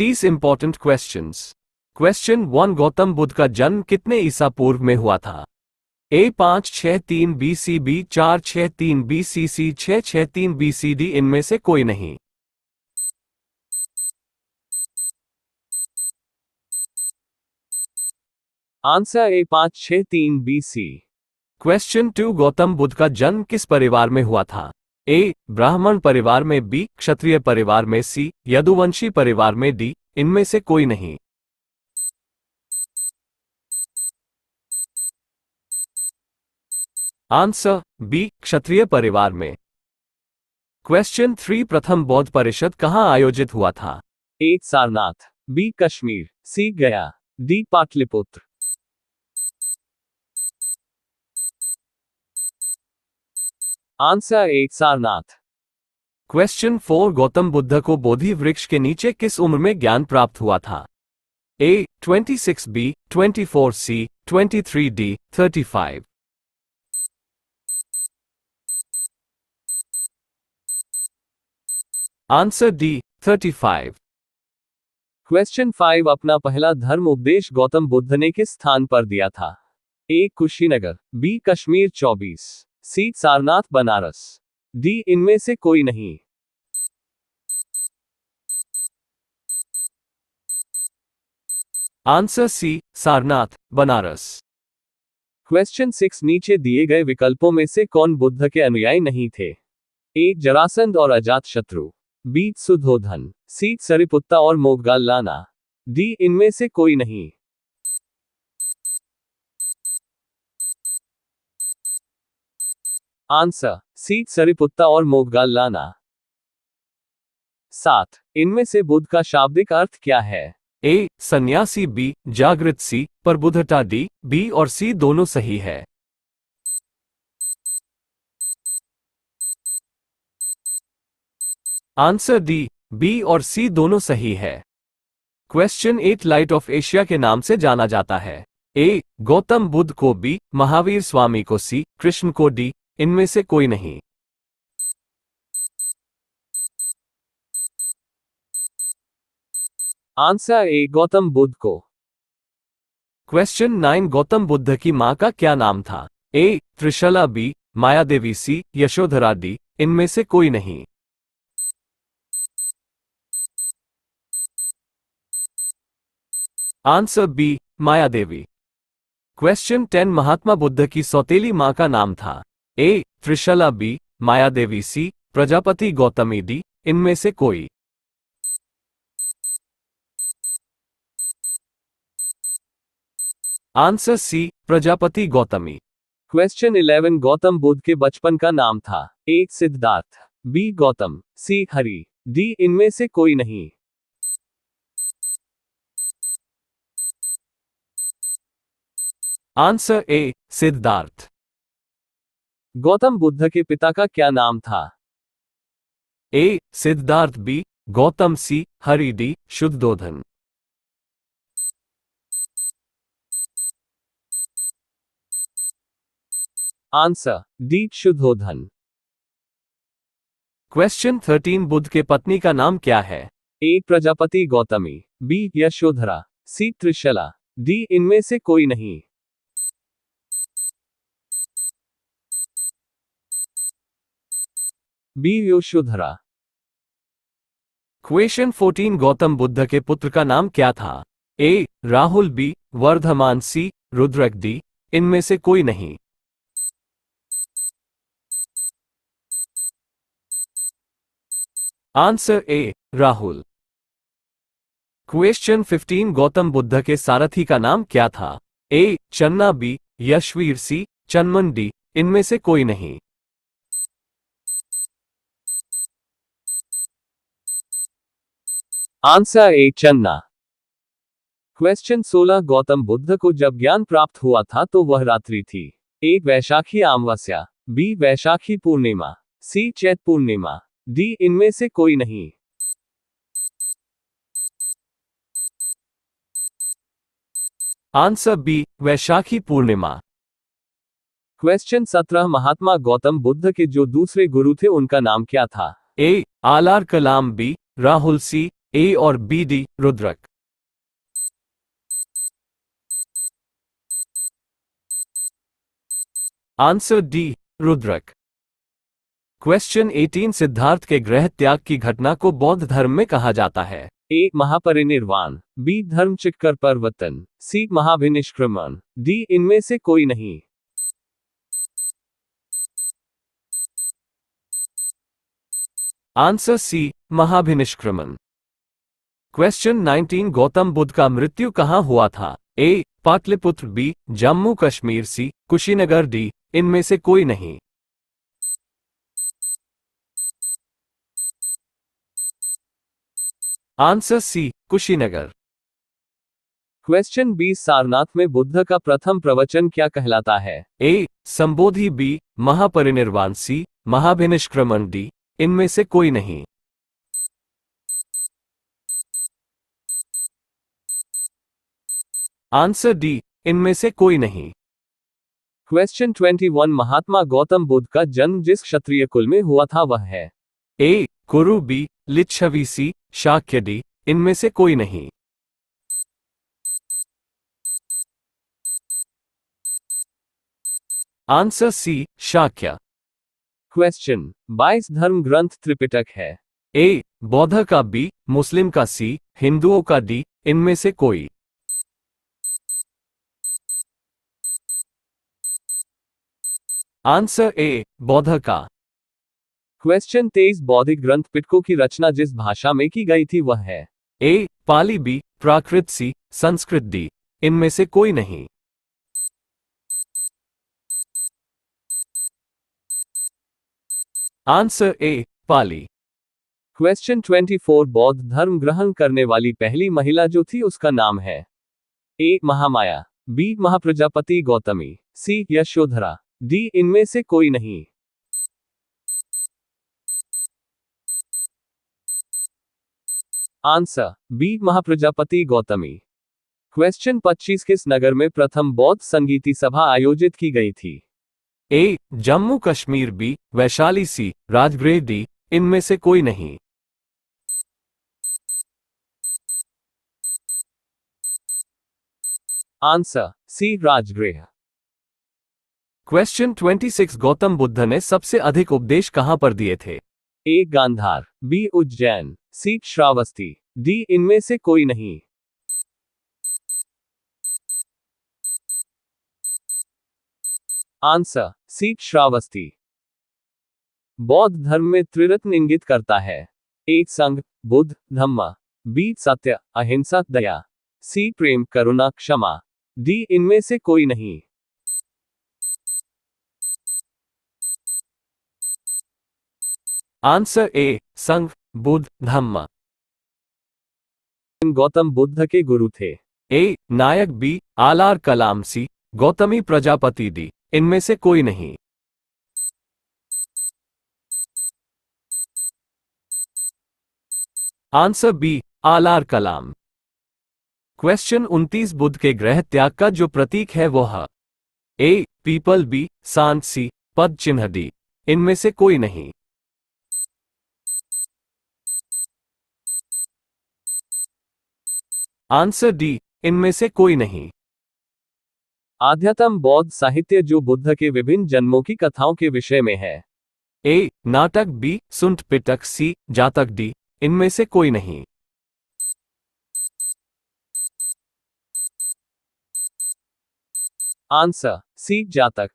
30 important questions. Question 1, Gautam Buddha का जन्म कितने ईसा पूर्व में हुआ था? ए 563 BC, बी 463 BC, सी 663 BC, डी इनमें से कोई नहीं। आंसर ए 563 BC। क्वेश्चन 2, गौतम बुद्ध का जन्म किस परिवार में हुआ था? ए ब्राह्मण परिवार में, बी क्षत्रिय परिवार में, सी यदुवंशी परिवार में, डी इनमें से कोई नहीं। आंसर बी क्षत्रिय परिवार में। क्वेश्चन 3, प्रथम बौद्ध परिषद कहां आयोजित हुआ था? ए सारनाथ, बी कश्मीर, सी गया, D Pataliputra. Answer A Sarnath. Question 4, Gautam Buddha को बोधि वृक्ष के नीचे किस उम्र में ज्ञान प्राप्त हुआ था? ए 26, बी 24, सी 23, डी 35। Answer D 35। क्वेश्चन 5, अपना पहला धर्म उपदेश गौतम बुद्ध ने किस स्थान पर दिया था? A Kushinagar, B Kashmir 24, C Sarnath Banaras, D इनमें से कोई नहीं। Answer C Sarnath Banaras. Question 6, नीचे दिए गए विकल्पों में से कौन बुद्ध के अनुयायी नहीं थे? ए जरासंध और अजातशत्रु, बी सुद्धोधन, सी सरिपुत्ता और मोगगाल्लाना, डी इनमें से कोई नहीं। आंसर सी सरिपुत्ता और मोगगाल्लाना। 7, इनमें से बुद्ध का शाब्दिक अर्थ क्या है? ए सन्यासी, बी जागृत, सी प्रबुद्धता, डी बी और सी दोनों सही है। आंसर डी बी और सी दोनों सही है। क्वेश्चन 8, लाइट ऑफ एशिया के नाम से जाना जाता है? ए गौतम बुद्ध को, बी महावीर स्वामी को, सी कृष्ण को, डी इनमें से कोई नहीं। आंसर ए गौतम बुद्ध को। क्वेश्चन 9, गौतम बुद्ध की मां का क्या नाम था? A Trishala, B Mayadevi, C Yashodhara, D इनमें से कोई नहीं। Answer B Mayadevi. Question 10, Mahatma Buddha की सौतेली मां का नाम था? A Trishala, B Mayadevi, C Prajapati Gautami, D इनमें से कोई। Answer C Prajapati Gautami. Question 11, Gautam Buddha के बचपन का नाम था? A Siddhartha, B Gautam, C Hari, D इनमें से कोई नहीं। Answer A Siddhartha. गौतम बुद्ध के पिता का क्या नाम था? A Siddhartha, B Gautam, C Hari, D Shuddhodana. Answer D Shuddhodana. Question 13, Buddha के पत्नी का नाम क्या है? A Prajapati Gautami, B Yashodhara, C Trishala, D इनमें से कोई नहीं। बी यशोधरा। क्वेश्चन 14, गौतम बुद्ध के पुत्र का नाम क्या था? A Rahul, B Vardhaman, C Rudrak, D इनमें से कोई नहीं। Answer A Rahul. Question 15, Gautam Buddha के सारथी का नाम क्या था? ए चन्ना, बी यशवीर, सी चन्मन, डी इनमें से कोई नहीं। आंसर ए चन्ना। क्वेश्चन 16, गौतम बुद्ध को जब ज्ञान प्राप्त हुआ था तो वह रात्रि थी? ए वैशाखी अमावस्या, बी वैशाखी पूर्णिमा, सी चैत पूर्णिमा, डी इनमें से कोई नहीं। आंसर बी वैशाखी पूर्णिमा। क्वेश्चन 17, महात्मा गौतम बुद्ध के जो दूसरे गुरु थे उनका नाम क्या था? ए आलार कलाम, बी राहुल, सी ए और B, D Rudrak. Answer D Rudrak. Question 18 Siddhartha के गृह त्याग की घटना को बौद्ध धर्म में कहा जाता है। ए महापरिनिर्वाण, बी धर्म चिक्कर परिवर्तन, सी महाभिनिष्क्रमण, डी इनमें से कोई नहीं। आंसर सी महाभिनिष्क्रमण। क्वेश्चन 19 गौतम बुद्ध का मृत्यु कहां हुआ था? A Pataliputra, B Jammu Kashmir, C Kushinagar, D इनमें से कोई नहीं। Answer C Kushinagar. Question 20 Sarnath में बुद्ध का प्रथम प्रवचन क्या कहलाता है? ए संबोधि, बी महापरिनिर्वाण, सी महाभिनिष्क्रमण, डी इनमें से कोई नहीं। आंसर डी इनमें से कोई नहीं। क्वेश्चन 21 महात्मा गौतम बुद्ध का जन्म जिस क्षत्रिय कुल में हुआ था वह है? ए कुरु, बी लिच्छवी, सी शाक्य, डी इनमें से कोई नहीं। आंसर सी शाक्य। क्वेश्चन 22 धर्म ग्रंथ त्रिपिटक है? ए बौद्ध का, बी मुस्लिम का, सी हिंदुओं का, डी इनमें से कोई। आंसर ए बौद्ध का। क्वेश्चन 23 बौद्धिक ग्रंथ पिटकों की रचना जिस भाषा में की गई थी वह है? ए पाली, बी प्राकृत, सी संस्कृत, डी इनमें से कोई नहीं। आंसर ए पाली। क्वेश्चन 24 बौद्ध धर्म ग्रहण करने वाली पहली महिला जो थी उसका नाम है? A Mahamaya, B Mahaprajapati Gautami, C Yashodhara, D इनमें से कोई नहीं। Answer B Mahaprajapati Gautami. Question 25 किस नगर में प्रथम बौद्ध संगीति सभा आयोजित की गई थी? A Jammu Kashmir, B Vaishali, C Rajagriha, D इनमें से कोई नहीं। Answer C Rajagriha. Question 26 Gautam Buddha ने सबसे अधिक उपदेश कहां पर दिए थे? A Gandhara, B Ujjain, C Shravasti, D इनमें से कोई नहीं। Answer C Shravasti. बौद्ध धर्म में त्रिरत्न इंगित करता है? ए संघ, बुद्ध, धम्म, बी सत्य, अहिंसा, दया, सी प्रेम, करुणा, क्षमा, डी इनमें से कोई नहीं। आंसर ए संघ, बुद्ध, धम्म। गौतम बुद्ध के गुरु थे? ए नायक, बी आलार कलाम, सी गौतमी प्रजापति, डी इनमें से कोई नहीं। आंसर बी आलार कलाम। क्वेश्चन 29 बुद्ध के गृह त्याग का जो प्रतीक है वो है? ए पीपल, बी सांड, सी पद चिन्ह, डी इनमें से कोई नहीं। आंसर डी इनमें से कोई नहीं। आध्यात्म बौद्ध साहित्य जो बुद्ध के विभिन्न जन्मों की कथाओं के विषय में है? ए नाटक, बी सुंठ पिटक, सी जातक, डी इनमें से कोई नहीं। आंसर सी जातक।